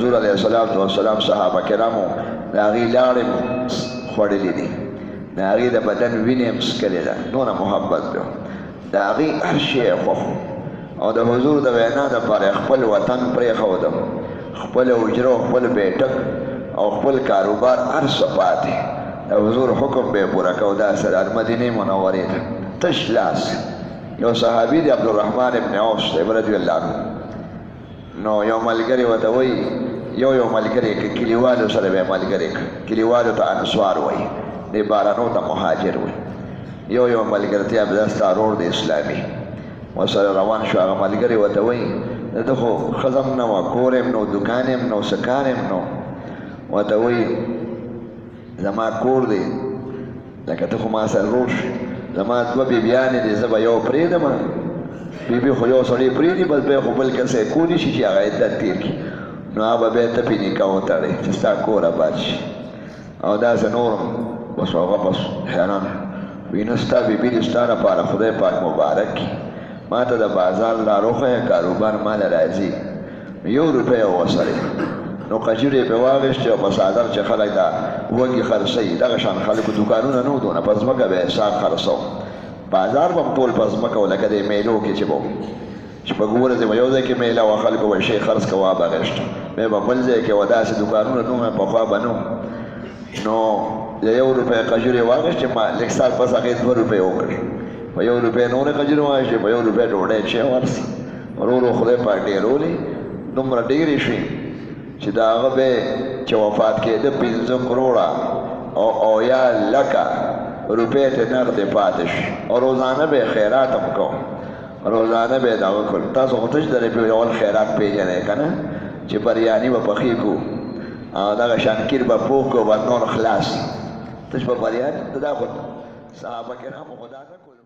حضور علیه السلام صحابه کرامو د هغې لاړې خوړلې دي، د هغې د بدن وینې هم څکلې ده، دونه محبت به د هغې هر شی یې خوښ او د حضور د وینا دپاره خپل وطن پرېښوده، خپل حجره او خپل بیټک او خپل کاروبار هر څه پاتې د حضور حکم به یې پوره کو. دا سره مدینې منورې ته تش لاس یو صحابي دی عبدالرحمن ابن عوف صاحب رضی الله عنه، نو یو ملګری ورته وایي یو ملګری که کلیوالو سره به یې ملګری که، کلیوالو ته انصار وایي، دې بارانو ته مهاجر وایي. یو ملګرتیا به دا ستا ورور د اسلامي ورسره روان شو. هغه ملګری ورته وایي ده خو ښځه هم نه وه، کور یې هم نه و، دوکان یې هم نه و، څه کار یې هم نه و. ورته وایي زما کور دی لکه ته خو ما سره روډ شي، زما دوه بیبیانې دي، زه به یو پرېږدم، بیبي خو یو سړی پرېږدي بس بیا خو بل کس یې کولی شي چې هغه عدت تېر کړي، نو هغه به بیا ته پې نکاح وتړی چې ستا کور آباد شي. او داسې نور هم بس هغه بس حیران وي نه ستا بیبي دې ستا لپاره خدای پاک مبارک کړي، ما ته د بازار لار وښیه، کاروبار ماله راځي. 1 روپۍ یې وسړې نو قجورې پې واخېستې او په څادر چې خلک دا وږي خرڅوي، دغه شان خلکو دوکانونه نه و دونه، په ځمکه به یې ساق خرڅو، بازار به هم ټول په ځمکه و لکه د میلو کې چې به چې په 2 ورځې به یو ځای کې میله وه، خلکو به شی خرڅ کوه به غېشته، بیا به بل ځای کې وه، داسې دوکانونه دومره پخوا به نه نو د 1 روپۍ قجورې واخېستې، ما لږ سال پس هغې 2 روپۍ وکړې، په 1 روپۍ نورې قجورې واخېستې، په 1 روپۍ ډوډۍ چې ورسي ورو ورو خدای پاک ډېرولې، دومره ډېرې شوې چې د هغه به چې وفات کېده 5 کروړه او یا لکه روپۍ ته نغدې پاتې شي، او روزانه به یې خیرات هم کو، روزانه به یې دغه کړ. تاسو خو تش د ربیع الاول خیرات پېژنئ که نه چې بریاني به پخې کړو او دغه شانکیر به پوخ کړو به نور خلاص تش به بریاني دا خو صحابه کرامو خو دا نه کړو.